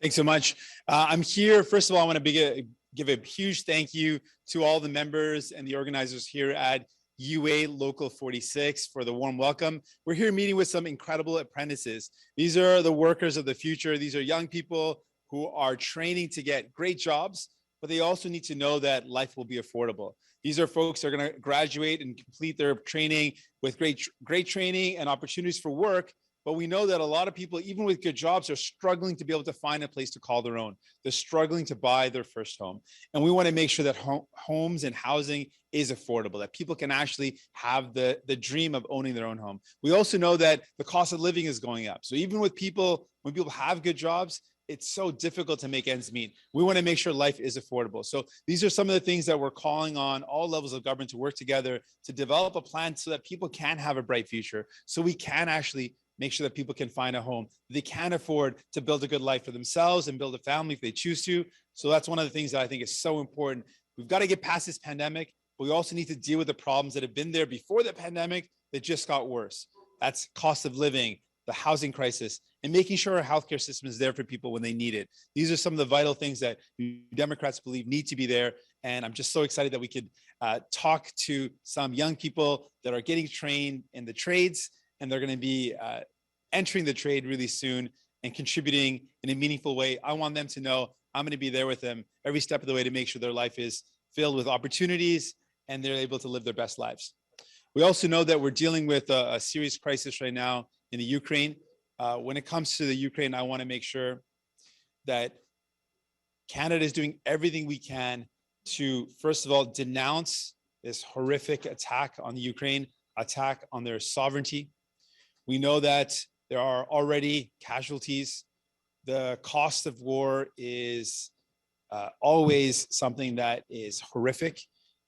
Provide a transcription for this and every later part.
Thanks so much. I'm here. First of all, I want to give a huge thank you to all the members and the organizers here at UA Local 46 for the warm welcome. We're here meeting with some incredible apprentices. These are the workers of the future. These are young people who are training to get great jobs, but they also need to know that life will be affordable. These are folks that are going to graduate and complete their training with great training and opportunities for work. But we know that a lot of people, even with good jobs, are struggling to be able to find a place to call their own. They're struggling to buy their first home. And we want to make sure that homes and housing is affordable, that people can actually have the dream of owning their own home. We also know that the cost of living is going up. So even with people, when people have good jobs, it's so difficult to make ends meet. We want to make sure life is affordable. So these are some of the things that we're calling on all levels of government to work together to develop a plan so that people can have a bright future, so we can actually make sure that people can find a home. They can afford to build a good life for themselves and build a family if they choose to. So that's one of the things that I think is so important. We've got to get past this pandemic, but we also need to deal with the problems that have been there before the pandemic that just got worse. That's cost of living, the housing crisis, and making sure our healthcare system is there for people when they need it. These are some of the vital things that Democrats believe need to be there. And I'm just so excited that we could talk to some young people that are getting trained in the trades, and they're going to be entering the trade really soon and contributing in a meaningful way. I want them to know I'm going to be there with them every step of the way to make sure their life is filled with opportunities and they're able to live their best lives. We also know that we're dealing with a serious crisis right now in the Ukraine. When it comes to the Ukraine, I want to make sure that Canada is doing everything we can to, first of all, denounce this horrific attack on the Ukraine, attack on their sovereignty. We know that there are already casualties. The cost of war is always something that is horrific.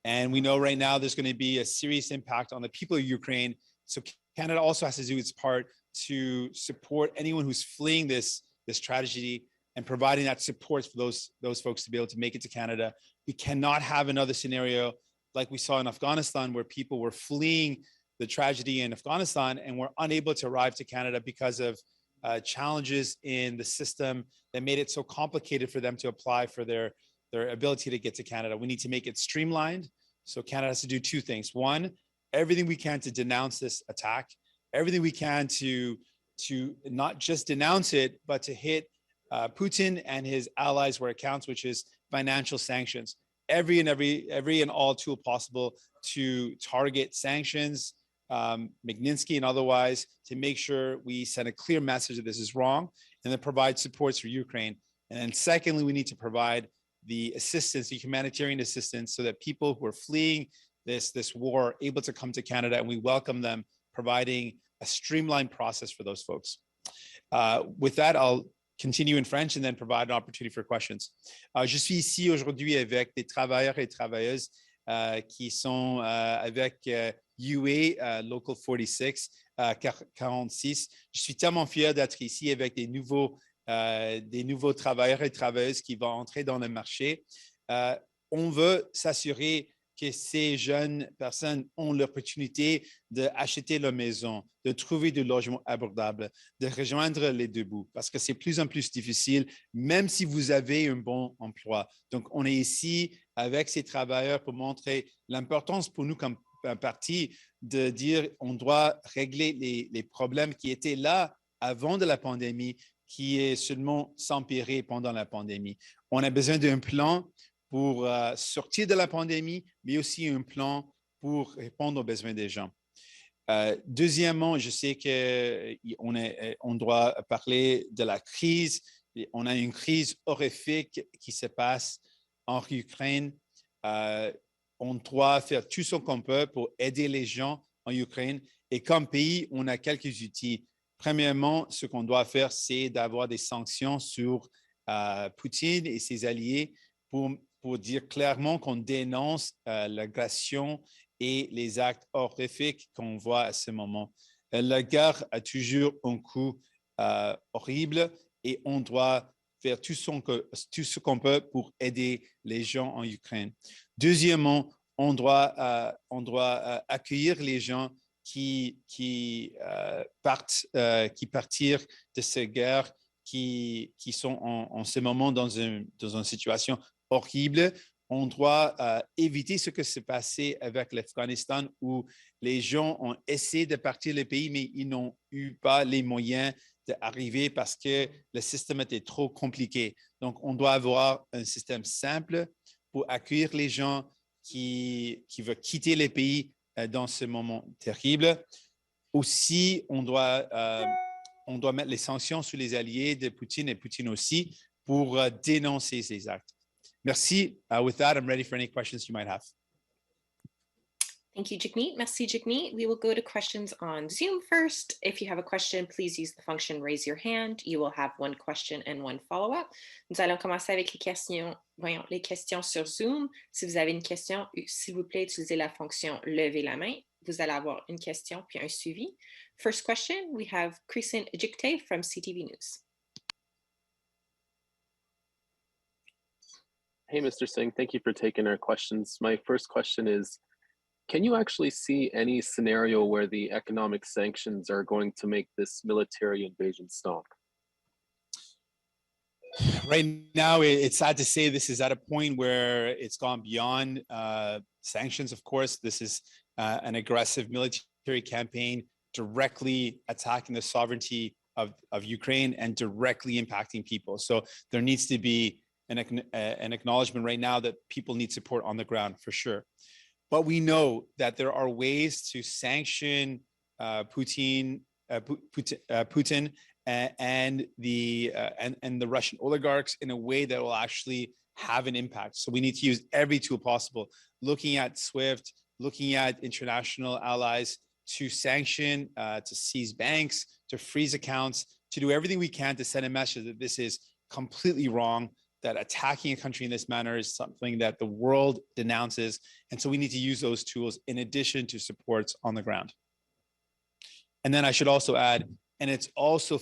And we know right now there's going to be a serious impact on the people of Ukraine. So Canada also has to do its part to support anyone who's fleeing this tragedy and providing that support for those folks to be able to make it to Canada. We cannot have another scenario like we saw in Afghanistan, where people were fleeing the tragedy in Afghanistan and were unable to arrive to Canada because of challenges in the system that made it so complicated for them to apply for their ability to get to Canada. We need to make it streamlined. So Canada has to do two things. One, everything we can to denounce this attack, everything we can to not just denounce it, but to hit Putin and his allies where it counts, which is financial sanctions. Every and all tool possible to target sanctions, Magnitsky and otherwise, to make sure we send a clear message that this is wrong, and then provide supports for Ukraine. And then secondly, we need to provide the assistance, the humanitarian assistance, so that people who are fleeing this war are able to come to Canada, and we welcome them, providing a streamlined process for those folks. With that, I'll continue in French and then provide an opportunity for questions. Je suis ici aujourd'hui avec des travailleurs et travailleuses qui sont avec UA Local 46, 46. Je suis tellement fier d'être ici avec des nouveaux travailleurs et travailleuses qui vont entrer dans le marché. On veut s'assurer que ces jeunes personnes ont l'opportunité d'acheter leur maison, de trouver du logement abordable, de rejoindre les deux bouts, parce que c'est de plus en plus difficile, même si vous avez un bon emploi. Donc, on est ici avec ces travailleurs pour montrer l'importance pour nous comme un parti de dire on doit régler les problèmes qui étaient là avant de la pandémie, qui est seulement s'empirer pendant la pandémie. On a besoin d'un plan pour sortir de la pandémie, mais aussi un plan pour répondre aux besoins des gens. Deuxièmement, je sais qu'on doit parler de la crise. On a une crise horrifique qui se passe en Ukraine. On doit faire tout ce qu'on peut pour aider les gens en Ukraine. Et comme pays, on a quelques outils. Premièrement, ce qu'on doit faire, c'est d'avoir des sanctions sur Poutine et ses alliés pour dire clairement qu'on dénonce l'agression et les actes horrifiques qu'on voit à ce moment. La guerre a toujours un coût horrible et on doit faire tout ce qu'on peut pour aider les gens en Ukraine. Deuxièmement, on doit accueillir les gens qui partirent de cette guerre, qui sont en ce moment dans une situation horrible. On doit éviter ce que s'est passé avec l'Afghanistan où les gens ont essayé de partir du pays, mais ils n'ont eu pas les moyens d'arriver parce que le système était trop compliqué. Donc, on doit avoir un système simple pour accueillir les gens qui veulent quitter les pays dans ce moment terrible. Aussi, on doit mettre les sanctions sur les alliés de Poutine et Poutine aussi pour dénoncer ces actes. Merci. With that, I'm ready for any questions you might have. Thank you, Jagmeet. Merci, Jagmeet. We will go to questions on Zoom first. If you have a question, please use the function raise your hand. You will have one question and one follow-up. Nous allons commencer avec les questions sur Zoom. Si vous avez une question, s'il vous plaît, utilisez la fonction lever la main. Vous allez avoir une question puis un suivi. First question, we have Christine Ejikte from CTV News. Hey, Mr. Singh, thank you for taking our questions. My first question is, can you actually see any scenario where the economic sanctions are going to make this military invasion stop? Right now, it's sad to say this is at a point where it's gone beyond sanctions. Of course, this is an aggressive military campaign directly attacking the sovereignty of Ukraine and directly impacting people. So there needs to be an acknowledgement right now that people need support on the ground for sure. But we know that there are ways to sanction Putin and the Russian oligarchs in a way that will actually have an impact. So we need to use every tool possible, looking at SWIFT, looking at international allies to sanction, to seize banks, to freeze accounts, to do everything we can to send a message that this is completely wrong, that attacking a country in this manner is something that the world denounces. And so we need to use those tools in addition to supports on the ground. And then I should also add, and it's also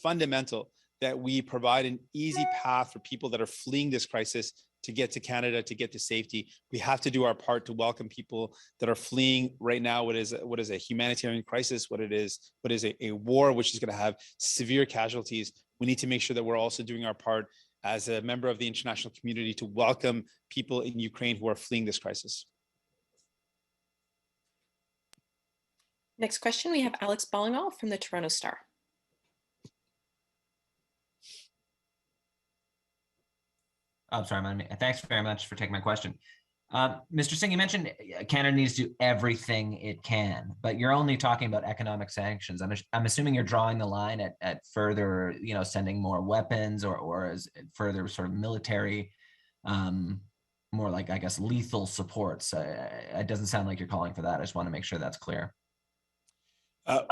fundamental that we provide an easy path for people that are fleeing this crisis to get to Canada, to get to safety. We have to do our part to welcome people that are fleeing right now what is a humanitarian crisis, what is a war which is going to have severe casualties. We need to make sure that we're also doing our part as a member of the international community to welcome people in Ukraine who are fleeing this crisis. Next question, we have Alex Ballingall from the Toronto Star. I'm sorry, thanks very much for taking my question. Mr. Singh, you mentioned Canada needs to do everything it can, but you're only talking about economic sanctions. I'm assuming you're drawing the line at further, sending more weapons or as further sort of military, more like, I guess, lethal supports. It doesn't sound like you're calling for that. I just want to make sure that's clear.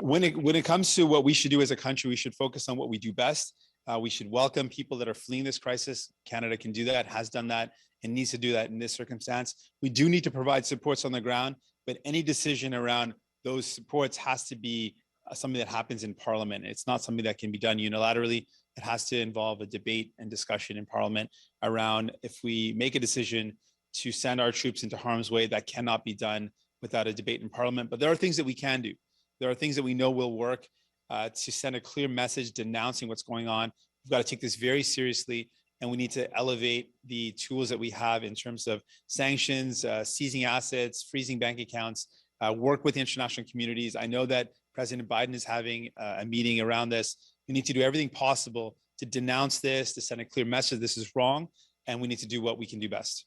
When it comes to what we should do as a country, we should focus on what we do best. We should welcome people that are fleeing this crisis. Canada can do that, has done that, and needs to do that in this circumstance. We do need to provide supports on the ground, but any decision around those supports has to be something that happens in Parliament. It's not something that can be done unilaterally. It has to involve a debate and discussion in Parliament around if we make a decision to send our troops into harm's way, that cannot be done without a debate in Parliament. But there are things that we can do. There are things that we know will work to send a clear message denouncing what's going on. We've got to take this very seriously, and we need to elevate the tools that we have in terms of sanctions, seizing assets, freezing bank accounts, work with the international communities. I know that President Biden is having a meeting around this. We need to do everything possible to denounce this, to send a clear message this is wrong, and we need to do what we can do best.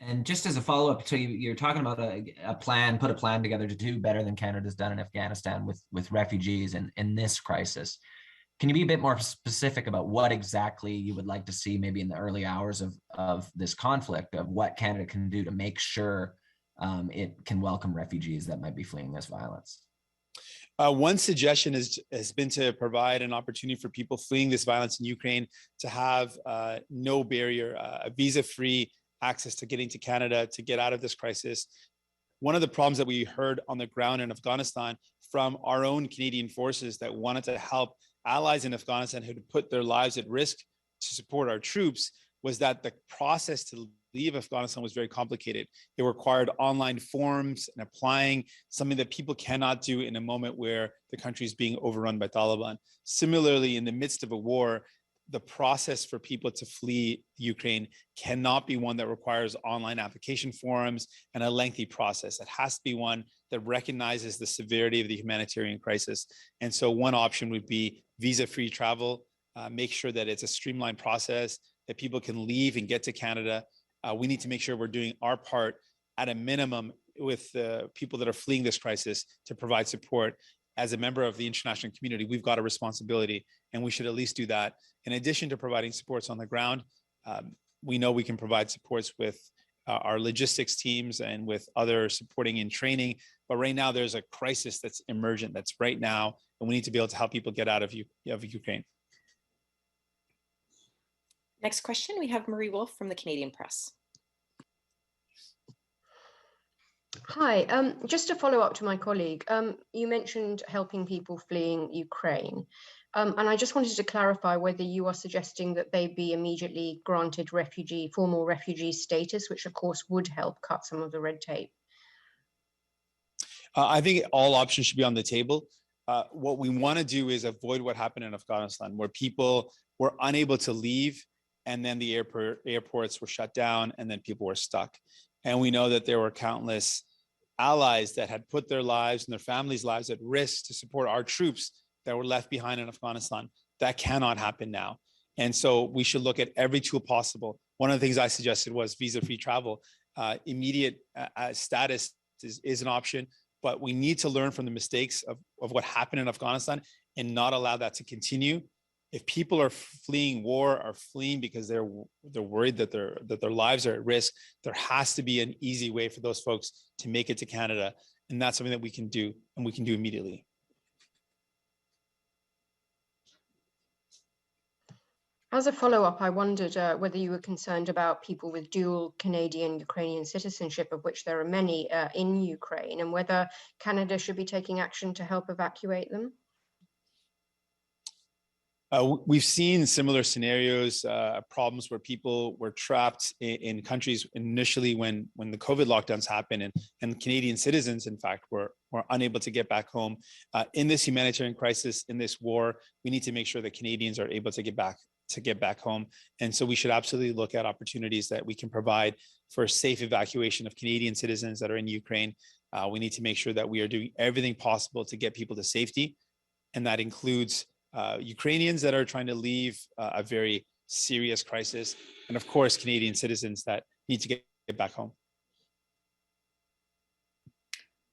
And just as a follow-up, so you're talking about a plan, put a plan together to do better than Canada's done in Afghanistan with refugees in this crisis. Can you be a bit more specific about what exactly you would like to see maybe in the early hours of this conflict, of what Canada can do to make sure it can welcome refugees that might be fleeing this violence? One suggestion has been to provide an opportunity for people fleeing this violence in Ukraine to have no barrier, a visa-free access to getting to Canada to get out of this crisis. One of the problems that we heard on the ground in Afghanistan from our own Canadian forces that wanted to help allies in Afghanistan who had put their lives at risk to support our troops was that the process to leave Afghanistan was very complicated. It required online forms and applying, something that people cannot do in a moment where the country is being overrun by Taliban. Similarly, in the midst of a war, the process for people to flee Ukraine cannot be one that requires online application forms and a lengthy process. It has to be one that recognizes the severity of the humanitarian crisis. And so one option would be visa-free travel, make sure that it's a streamlined process, that people can leave and get to Canada. We need to make sure we're doing our part at a minimum with the people that are fleeing this crisis to provide support. As a member of the international community, we've got a responsibility, and we should at least do that. In addition to providing supports on the ground, we know we can provide supports with our logistics teams and with other supporting in training. But right now, there's a crisis that's emergent, that's right now, and we need to be able to help people get out of Ukraine. Next question, we have Marie Wolf from the Canadian Press. Hi, just to follow up to my colleague, you mentioned helping people fleeing Ukraine. And I just wanted to clarify whether you are suggesting that they be immediately granted formal refugee status, which of course would help cut some of the red tape. I think all options should be on the table. What we want to do is avoid what happened in Afghanistan, where people were unable to leave, and then the airports were shut down, and then people were stuck. And we know that there were countless allies that had put their lives and their families' lives at risk to support our troops that were left behind in Afghanistan. That cannot happen now. And so we should look at every tool possible. One of the things I suggested was visa-free travel. Immediate status is an option, but we need to learn from the mistakes of what happened in Afghanistan and not allow that to continue. If people are fleeing war, are fleeing because they're worried that their lives are at risk, there has to be an easy way for those folks to make it to Canada. And that's something that we can do, and we can do immediately. As a follow-up, I wondered whether you were concerned about people with dual Canadian-Ukrainian citizenship, of which there are many in Ukraine, and whether Canada should be taking action to help evacuate them. We've seen similar scenarios, problems where people were trapped in countries initially when the COVID lockdowns happened, and Canadian citizens, in fact, were unable to get back home. In this humanitarian crisis, in this war, we need to make sure that Canadians are able to get back home. And so we should absolutely look at opportunities that we can provide for safe evacuation of Canadian citizens that are in Ukraine. We need to make sure that we are doing everything possible to get people to safety, and that includes Ukrainians that are trying to leave a very serious crisis, and of course, Canadian citizens that need to get back home.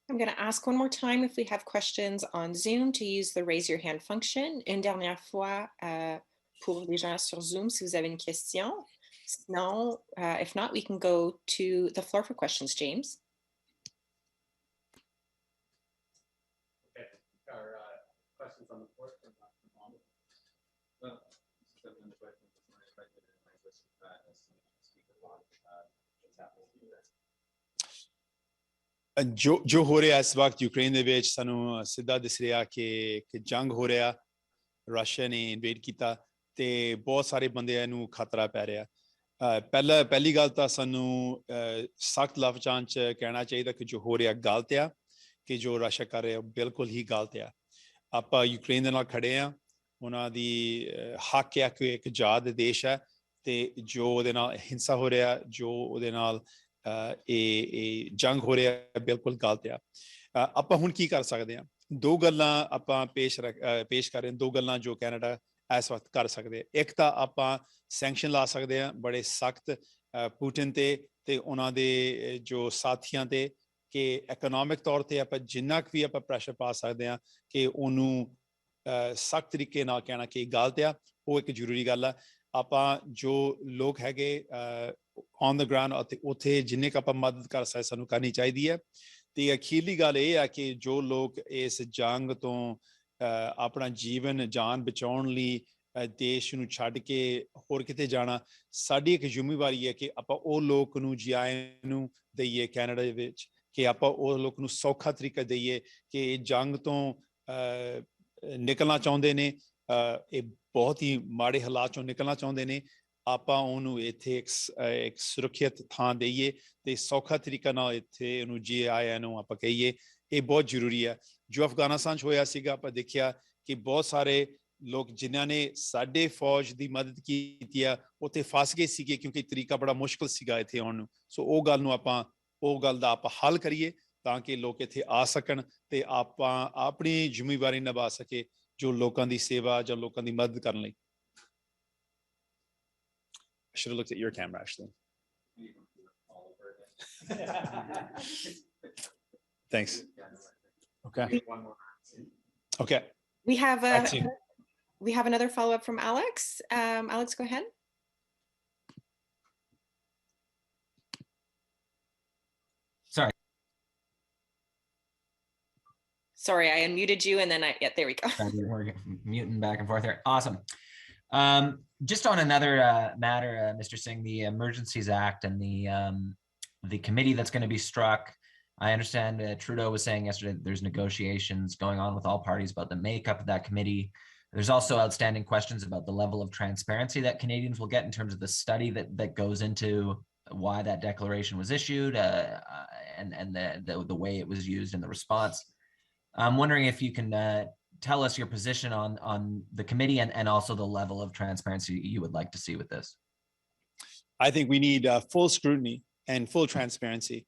I'm going to ask one more time if we have questions on Zoom to use the raise your hand function. Une dernière fois pour les gens sur Zoom si vous avez une question. Sinon, if not, we can go to the floor for questions. James. Okay, our questions on the floor. जो हो रहा है इस वक्त Ukraine ਦੇ ਵਿੱਚ ਸਾਨੂੰ ਸਿੱਧਾ ਦਿਸ ਰਿਹਾ ਕਿ ਜੰਗ ਹੋ ਰਿਹਾ, ਰਸ਼ੀਆ ਨੇ ਇਨਵੇਡ ਕੀਤਾ ਤੇ ਬਹੁਤ ਸਾਰੇ ਬੰਦਿਆਂ ਨੂੰ ਖਤਰਾ ਪੈ ਰਿਹਾ। ਪਹਿਲੀ ਗੱਲ ਤਾਂ ਸਾਨੂੰ ਸਖਤ ਲਫ਼ਜ਼ਾਂ 'ਚ ਕਹਿਣਾ ਚਾਹੀਦਾ ਕਿ ਜੋ ਹੋ ਰਿਹਾ ਗਲਤ ਆ, ਕਿ ਜੋ ਰਸ਼ੀਆ ਕਰ ਰਿਹਾ ਬਿਲਕੁਲ ਹੀ ਗਲਤ ਆ। ਆਪਾਂ ਯੂਕਰੇਨ ਦੇ ਨਾਲ ਖੜੇ ਆ, ਉਹਨਾਂ ਦੀ ਹੱਕ ਆ ਕਿ ਇੱਕ ਆਜ਼ਾਦ ਦੇਸ਼ ਹੈ, ਤੇ ਜੋ ਉਹਦੇ ਨਾਲ ਹਿੰਸਾ ਹੋ ਰਿਹਾ, ਜੋ ਉਹਦੇ ਨਾਲ ਇਹ ਜੰਗ ਹੋ ਰਿਹਾ ਬਿਲਕੁਲ ਗਲਤ ਆ। ਆਪਾਂ ਹੁਣ ਕੀ ਕਰ ਸਕਦੇ ਹਾਂ? ਦੋ ਗੱਲਾਂ ਆਪਾਂ ਪੇਸ਼ ਕਰ ਰਹੇ ਹਾਂ, ਦੋ ਗੱਲਾਂ ਜੋ ਕੈਨੇਡਾ ਇਸ ਵਕਤ ਕਰ ਸਕਦੇ। ਇੱਕ ਤਾਂ ਆਪਾਂ ਸੈਂਕਸ਼ਨ ਲਾ ਸਕਦੇ ਹਾਂ ਬੜੇ ਸਖਤ ਪੁਟਿਨ ਤੇ ਉਹਨਾਂ ਦੇ ਜੋ ਸਾਥੀਆਂ ਤੇ, ਕਿ ਇਕਨੋਮਿਕ ਤੌਰ ਤੇ ਆਪਾਂ ਜਿੰਨਾ ਕੁ ਵੀ ਆਪਾਂ ਪ੍ਰੈਸ਼ਰ ਪਾ ਸਕਦੇ ਹਾਂ ਕਿ ਉਹਨੂੰ ਸਖਤ ਤਰੀਕੇ ਨਾਲ ਕਹਿਣਾ ਕਿ ਗਲਤ ਆ, ਉਹ ਇੱਕ ਜ਼ਰੂਰੀ ਗੱਲ ਆ। ਆਪਾਂ ਜੋ ਲੋਕ ਹੈਗੇ ਔਨ ਦਾ ਗਰਾਊਂਡ ਅਤੇ ਉੱਥੇ ਜਿੰਨੇ ਕੁ ਆਪਾਂ ਮਦਦ ਕਰ ਸਕਦੇ ਸਾਨੂੰ ਕਰਨੀ ਚਾਹੀਦੀ ਹੈ। ਤੇ ਅਖੀਰਲੀ ਗੱਲ ਇਹ ਆ ਕਿ ਜੋ ਲੋਕ ਇਸ ਜੰਗ ਤੋਂ ਆਪਣਾ ਜੀਵਨ ਜਾਨ ਬਚਾਉਣ ਲਈ ਦੇਸ਼ ਨੂੰ ਛੱਡ ਕੇ ਹੋਰ ਕਿਤੇ ਜਾਣਾ, ਸਾਡੀ ਇੱਕ ਜ਼ਿੰਮੇਵਾਰੀ ਹੈ ਕਿ ਆਪਾਂ ਉਹ ਲੋਕ ਨੂੰ ਜਿਆਏ ਨੂੰ ਦਈਏ ਕੈਨੇਡਾ ਦੇ ਵਿੱਚ, ਕਿ ਆਪਾਂ ਉਹ ਲੋਕ ਨੂੰ ਸੌਖਾ ਤਰੀਕਾ ਦਈਏ ਕਿ ਜੰਗ ਤੋਂ ਨਿਕਲਣਾ ਚਾਹੁੰਦੇ ਨੇ, ਇਹ ਬਹੁਤ ਹੀ ਮਾੜੇ ਹਾਲਾਤ ਚੋਂ ਨਿਕਲਣਾ ਚਾਹੁੰਦੇ ਨੇ, ਆਪਾਂ ਉਹਨੂੰ ਇੱਥੇ ਇੱਕ ਸੁਰੱਖਿਅਤ ਥਾਂ ਦੇਈਏ ਤੇ ਸੌਖਾ ਤਰੀਕਾ ਨਾਲ ਇੱਥੇ ਉਹਨੂੰ ਜੀ ਆਇਆਂ ਨੂੰ ਆਪਾਂ ਕਹੀਏ ਇਹ ਬਹੁਤ ਜ਼ਰੂਰੀ ਹੈ ਜੋ ਅਫਗਾਨਿਸਤਾਨ 'ਚ ਹੋਇਆ ਸੀਗਾ ਆਪਾਂ ਦੇਖਿਆ ਕਿ ਬਹੁਤ ਸਾਰੇ ਲੋਕ ਜਿਨ੍ਹਾਂ ਨੇ ਸਾਡੇ ਫੌਜ ਦੀ ਮਦਦ ਕੀਤੀ ਆ ਉੱਥੇ ਫਸ ਗਏ ਸੀਗੇ ਕਿਉਂਕਿ ਤਰੀਕਾ ਬੜਾ ਮੁਸ਼ਕਲ ਸੀਗਾ ਇੱਥੇ ਆਉਣ ਨੂੰ ਸੋ ਉਹ ਗੱਲ ਦਾ ਆਪਾਂ ਹੱਲ ਕਰੀਏ ਤਾਂ ਕਿ ਲੋਕ ਇੱਥੇ ਆ ਸਕਣ ਤੇ ਆਪਾਂ ਆਪਣੀ ਜ਼ਿੰਮੇਵਾਰੀ ਨਿਭਾ ਸਕੇ ਜੋ ਲੋਕਾਂ ਦੀ ਸੇਵਾ ਜਾਂ ਲੋਕਾਂ ਦੀ ਮਦਦ ਕਰਨ ਲਈ I should have looked at your camera, actually. Thanks. Okay. Okay. We have another follow-up from Alex. Alex, go ahead. Sorry, I unmuted you and then there we go. We're muting back and forth here. Awesome. Just on another matter, Mr. Singh, the Emergencies Act and the committee that's going to be struck. I understand Trudeau was saying yesterday that there's negotiations going on with all parties about the makeup of that committee. There's also outstanding questions about the level of transparency that Canadians will get in terms of the study that goes into why that declaration was issued and the way it was used in the response. I'm wondering if you can tell us your position on the committee and also the level of transparency you would like to see with this. I think we need full scrutiny and full transparency.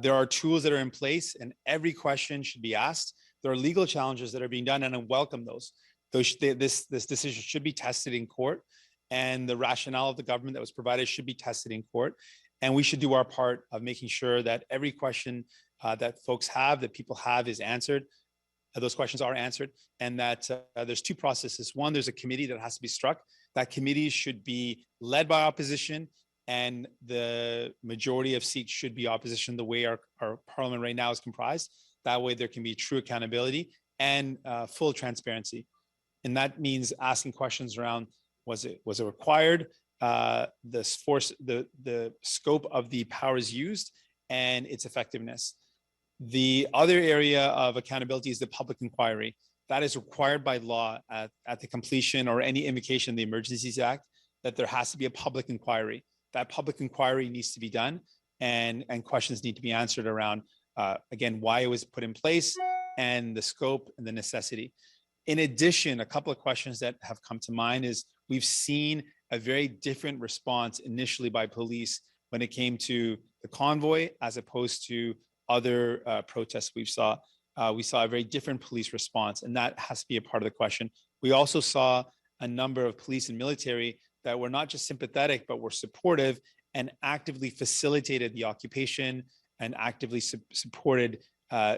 There are tools that are in place and every question should be asked. There are legal challenges that are being done and I welcome those. This decision should be tested in court and the rationale of the government that was provided should be tested in court. And we should do our part of making sure that every question that folks have, that people have is answered. Those questions are answered and that there's two processes. One, there's a committee that has to be struck. That committee should be led by opposition and the majority of seats should be opposition the way our parliament right now is comprised. That way there can be true accountability and full transparency. And that means asking questions around, was it required? The scope of the powers used and its effectiveness. The other area of accountability is the public inquiry. That is required by law at the completion or any invocation of the Emergencies Act, that there has to be a public inquiry. That public inquiry needs to be done and questions need to be answered around, again, why it was put in place and the scope and the necessity. In addition, a couple of questions that have come to mind is we've seen a very different response initially by police when it came to the convoy as opposed to other protests we saw a very different police response and that has to be a part of the question. We also saw a number of police and military that were not just sympathetic but were supportive and actively facilitated the occupation and actively supported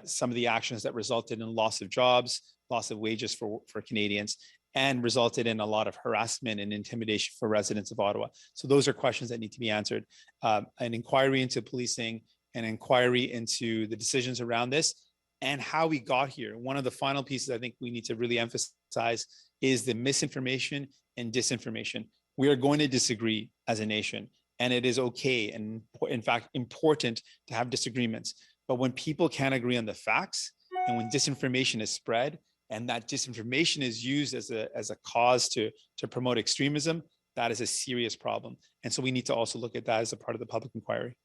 some of the actions that resulted in loss of jobs, loss of wages for Canadians and resulted in a lot of harassment and intimidation for residents of Ottawa. So those are questions that need to be answered. An inquiry into policing, an inquiry into the decisions around this and how we got here. One of the final pieces I think we need to really emphasize is the misinformation and disinformation. We are going to disagree as a nation and it is okay and in fact important to have disagreements. But when people can't agree on the facts and when disinformation is spread and that disinformation is used as a cause to promote extremism, that is a serious problem. And so we need to also look at that as a part of the public inquiry.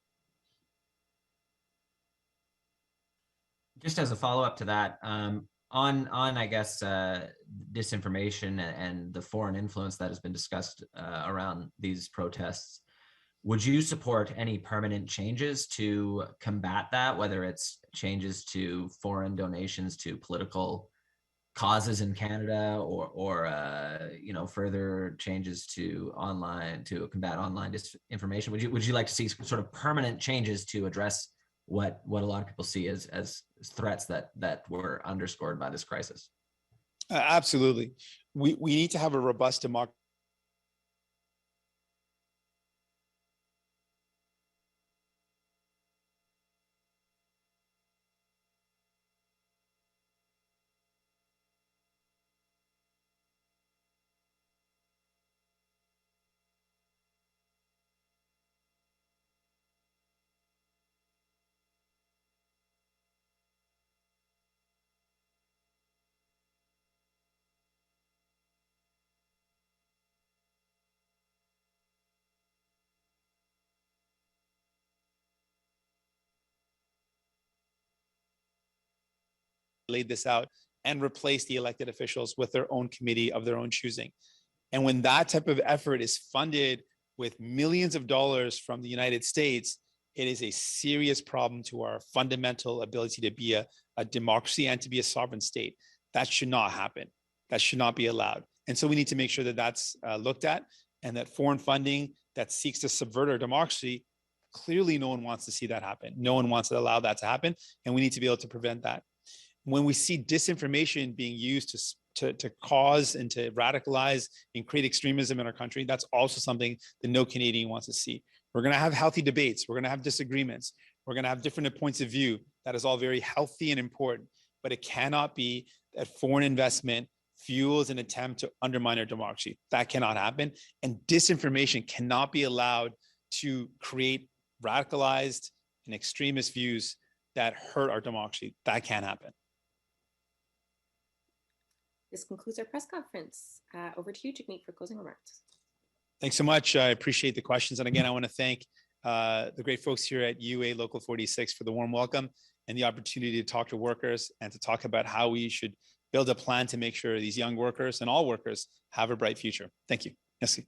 Just as a follow-up to that, on I guess disinformation and the foreign influence that has been discussed around these protests, would you support any permanent changes to combat that, whether it's changes to foreign donations to political causes in Canada or further changes to combat online disinformation? Would you like to see sort of permanent changes to address what a lot of people see as threats that were underscored by this crisis? Absolutely. We need to have a robust democracy. laid this out and replaced the elected officials with their own committee of their own choosing. And when that type of effort is funded with millions of dollars from the United States, it is a serious problem to our fundamental ability to be a democracy and to be a sovereign state. That should not happen. That should not be allowed. And so we need to make sure that that's looked at, and that foreign funding that seeks to subvert our democracy, clearly no one wants to see that happen. No one wants to allow that to happen, and we need to be able to prevent that. When we see disinformation being used to cause and to radicalize and create extremism in our country, that's also something that no Canadian wants to see. We're going to have healthy debates. We're going to have disagreements. We're going to have different points of view. That is all very healthy and important, but it cannot be that foreign investment fuels an attempt to undermine our democracy. That cannot happen. And disinformation cannot be allowed to create radicalized and extremist views that hurt our democracy. That can't happen. This concludes our press conference. Over to you, Jagmeet, for closing remarks. Thanks so much. I appreciate the questions. And again, I want to thank the great folks here at UA Local 46 for the warm welcome and the opportunity to talk to workers and to talk about how we should build a plan to make sure these young workers and all workers have a bright future. Thank you. Merci.